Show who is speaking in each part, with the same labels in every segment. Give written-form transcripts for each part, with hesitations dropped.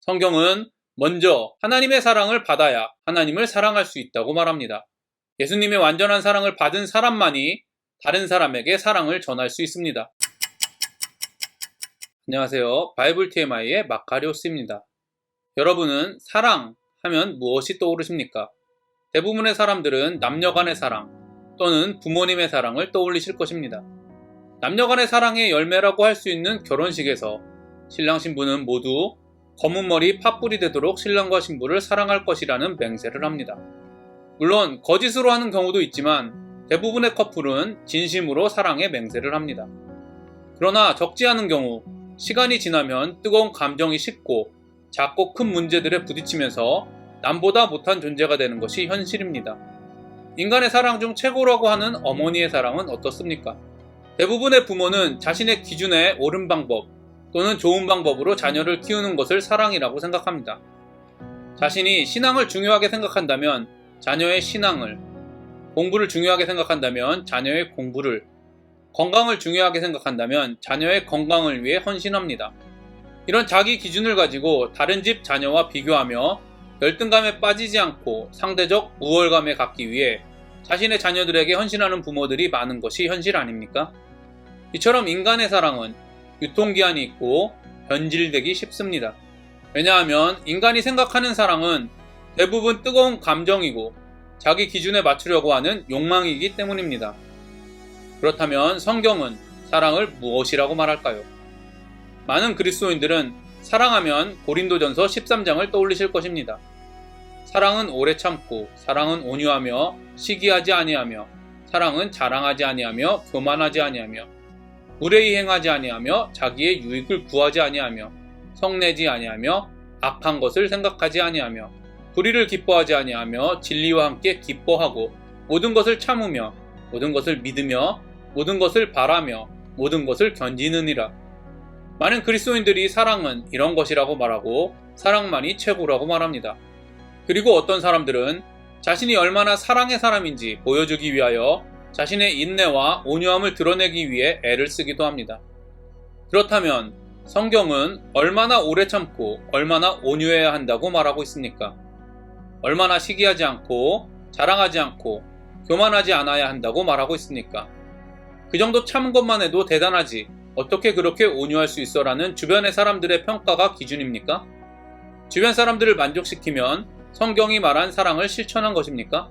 Speaker 1: 성경은 먼저 하나님의 사랑을 받아야 하나님을 사랑할 수 있다고 말합니다. 예수님의 완전한 사랑을 받은 사람만이 다른 사람에게 사랑을 전할 수 있습니다. 안녕하세요. 바이블 TMI의 마카리오스입니다. 여러분은 사랑 하면 무엇이 떠오르십니까? 대부분의 사람들은 남녀간의 사랑 또는 부모님의 사랑을 떠올리실 것입니다. 남녀간의 사랑의 열매라고 할 수 있는 결혼식에서 신랑 신부는 모두 검은 머리 팥불이 되도록 신랑과 신부를 사랑할 것이라는 맹세를 합니다. 물론 거짓으로 하는 경우도 있지만 대부분의 커플은 진심으로 사랑의 맹세를 합니다. 그러나 적지 않은 경우 시간이 지나면 뜨거운 감정이 식고 작고 큰 문제들에 부딪히면서 남보다 못한 존재가 되는 것이 현실입니다. 인간의 사랑 중 최고라고 하는 어머니의 사랑은 어떻습니까? 대부분의 부모는 자신의 기준에 옳은 방법 또는 좋은 방법으로 자녀를 키우는 것을 사랑이라고 생각합니다. 자신이 신앙을 중요하게 생각한다면 자녀의 신앙을, 공부를 중요하게 생각한다면 자녀의 공부를, 건강을 중요하게 생각한다면 자녀의 건강을 위해 헌신합니다. 이런 자기 기준을 가지고 다른 집 자녀와 비교하며 열등감에 빠지지 않고 상대적 우월감에 갖기 위해 자신의 자녀들에게 헌신하는 부모들이 많은 것이 현실 아닙니까? 이처럼 인간의 사랑은 유통기한이 있고 변질되기 쉽습니다. 왜냐하면 인간이 생각하는 사랑은 대부분 뜨거운 감정이고 자기 기준에 맞추려고 하는 욕망이기 때문입니다. 그렇다면 성경은 사랑을 무엇이라고 말할까요? 많은 그리스도인들은 사랑하면 고린도전서 13장을 떠올리실 것입니다. 사랑은 오래 참고, 사랑은 온유하며 시기하지 아니하며, 사랑은 자랑하지 아니하며 교만하지 아니하며, 무례히 행하지 아니하며 자기의 유익을 구하지 아니하며, 성내지 아니하며 악한 것을 생각하지 아니하며, 불의를 기뻐하지 아니하며 진리와 함께 기뻐하고, 모든 것을 참으며 모든 것을 믿으며 모든 것을 바라며 모든 것을 견디느니라. 많은 그리스도인들이 사랑은 이런 것이라고 말하고 사랑만이 최고라고 말합니다. 그리고 어떤 사람들은 자신이 얼마나 사랑의 사람인지 보여주기 위하여 자신의 인내와 온유함을 드러내기 위해 애를 쓰기도 합니다. 그렇다면 성경은 얼마나 오래 참고 얼마나 온유해야 한다고 말하고 있습니까? 얼마나 시기하지 않고 자랑하지 않고 교만하지 않아야 한다고 말하고 있습니까? 그 정도 참은 것만 해도 대단하지 어떻게 그렇게 온유할 수 있어? 라는 주변의 사람들의 평가가 기준입니까? 주변 사람들을 만족시키면 성경이 말한 사랑을 실천한 것입니까?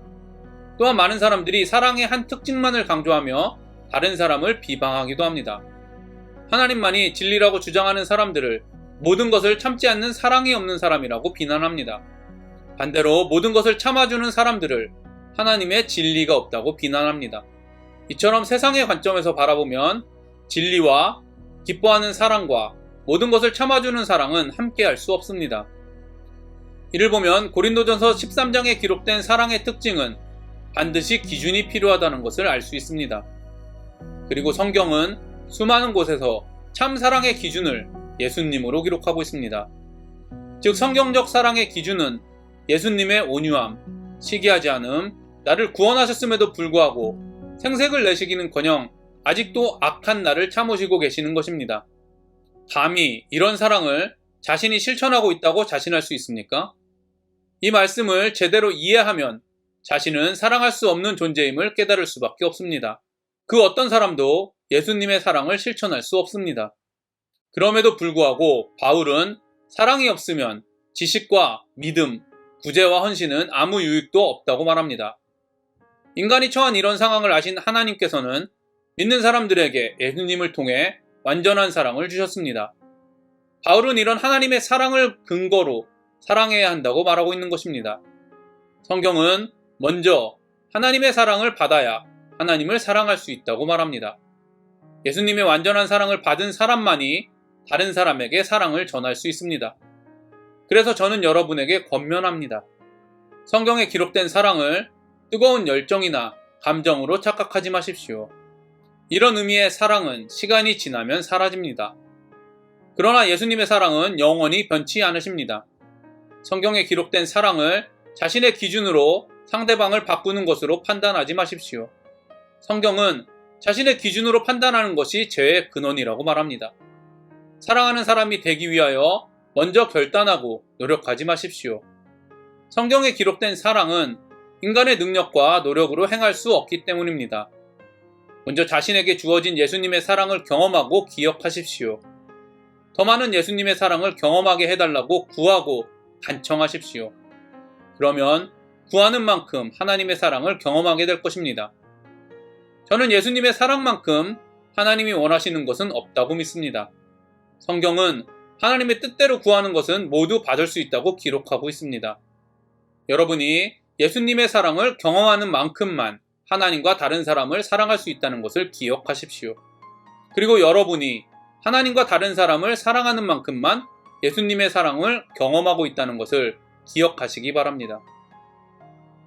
Speaker 1: 또한 많은 사람들이 사랑의 한 특징만을 강조하며 다른 사람을 비방하기도 합니다. 하나님만이 진리라고 주장하는 사람들을 모든 것을 참지 않는 사랑이 없는 사람이라고 비난합니다. 반대로 모든 것을 참아주는 사람들을 하나님의 진리가 없다고 비난합니다. 이처럼 세상의 관점에서 바라보면 진리와 기뻐하는 사랑과 모든 것을 참아주는 사랑은 함께할 수 없습니다. 이를 보면 고린도전서 13장에 기록된 사랑의 특징은 반드시 기준이 필요하다는 것을 알 수 있습니다. 그리고 성경은 수많은 곳에서 참 사랑의 기준을 예수님으로 기록하고 있습니다. 즉 성경적 사랑의 기준은 예수님의 온유함, 시기하지 않음, 나를 구원하셨음에도 불구하고 생색을 내시기는커녕 아직도 악한 나를 참으시고 계시는 것입니다. 감히 이런 사랑을 자신이 실천하고 있다고 자신할 수 있습니까? 이 말씀을 제대로 이해하면 자신은 사랑할 수 없는 존재임을 깨달을 수밖에 없습니다. 그 어떤 사람도 예수님의 사랑을 실천할 수 없습니다. 그럼에도 불구하고 바울은 사랑이 없으면 지식과 믿음, 구제와 헌신은 아무 유익도 없다고 말합니다. 인간이 처한 이런 상황을 아신 하나님께서는 믿는 사람들에게 예수님을 통해 완전한 사랑을 주셨습니다. 바울은 이런 하나님의 사랑을 근거로 사랑해야 한다고 말하고 있는 것입니다. 성경은 먼저 하나님의 사랑을 받아야 하나님을 사랑할 수 있다고 말합니다. 예수님의 완전한 사랑을 받은 사람만이 다른 사람에게 사랑을 전할 수 있습니다. 그래서 저는 여러분에게 권면합니다. 성경에 기록된 사랑을 뜨거운 열정이나 감정으로 착각하지 마십시오. 이런 의미의 사랑은 시간이 지나면 사라집니다. 그러나 예수님의 사랑은 영원히 변치 않으십니다. 성경에 기록된 사랑을 자신의 기준으로 상대방을 바꾸는 것으로 판단하지 마십시오. 성경은 자신의 기준으로 판단하는 것이 죄의 근원이라고 말합니다. 사랑하는 사람이 되기 위하여 먼저 결단하고 노력하지 마십시오. 성경에 기록된 사랑은 인간의 능력과 노력으로 행할 수 없기 때문입니다. 먼저 자신에게 주어진 예수님의 사랑을 경험하고 기억하십시오. 더 많은 예수님의 사랑을 경험하게 해달라고 구하고 간청하십시오. 그러면 구하는 만큼 하나님의 사랑을 경험하게 될 것입니다. 저는 예수님의 사랑만큼 하나님이 원하시는 것은 없다고 믿습니다. 성경은 하나님의 뜻대로 구하는 것은 모두 받을 수 있다고 기록하고 있습니다. 여러분이 예수님의 사랑을 경험하는 만큼만 하나님과 다른 사람을 사랑할 수 있다는 것을 기억하십시오. 그리고 여러분이 하나님과 다른 사람을 사랑하는 만큼만 예수님의 사랑을 경험하고 있다는 것을 기억하시기 바랍니다.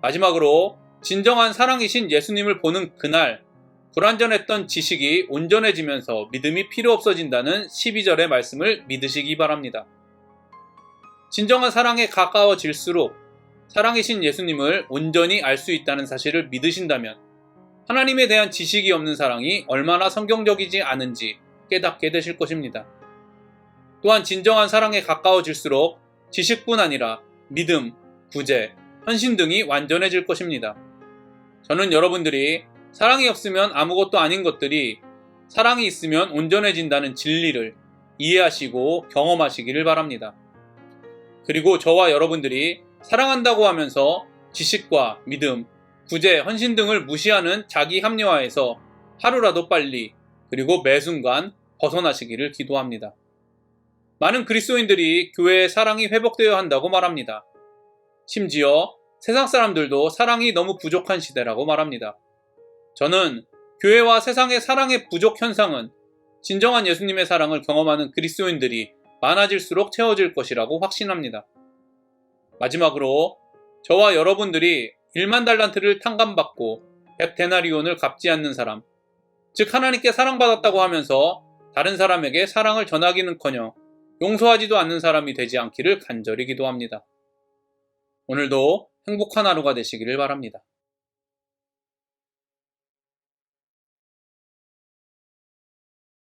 Speaker 1: 마지막으로 진정한 사랑이신 예수님을 보는 그날, 불완전했던 지식이 온전해지면서 믿음이 필요 없어진다는 12절의 말씀을 믿으시기 바랍니다. 진정한 사랑에 가까워질수록 사랑이신 예수님을 온전히 알 수 있다는 사실을 믿으신다면 하나님에 대한 지식이 없는 사랑이 얼마나 성경적이지 않은지 깨닫게 되실 것입니다. 또한 진정한 사랑에 가까워질수록 지식뿐 아니라 믿음, 구제, 헌신 등이 완전해질 것입니다. 저는 여러분들이 사랑이 없으면 아무것도 아닌 것들이 사랑이 있으면 온전해진다는 진리를 이해하시고 경험하시기를 바랍니다. 그리고 저와 여러분들이 사랑한다고 하면서 지식과 믿음, 구제, 헌신 등을 무시하는 자기 합리화에서 하루라도 빨리 그리고 매 순간 벗어나시기를 기도합니다. 많은 그리스도인들이 교회의 사랑이 회복되어야 한다고 말합니다. 심지어 세상 사람들도 사랑이 너무 부족한 시대라고 말합니다. 저는 교회와 세상의 사랑의 부족 현상은 진정한 예수님의 사랑을 경험하는 그리스도인들이 많아질수록 채워질 것이라고 확신합니다. 마지막으로 저와 여러분들이 1만 달란트를 탕감받고 100데나리온을 갚지 않는 사람, 즉 하나님께 사랑받았다고 하면서 다른 사람에게 사랑을 전하기는커녕 용서하지도 않는 사람이 되지 않기를 간절히 기도합니다. 오늘도 행복한 하루가 되시기를 바랍니다.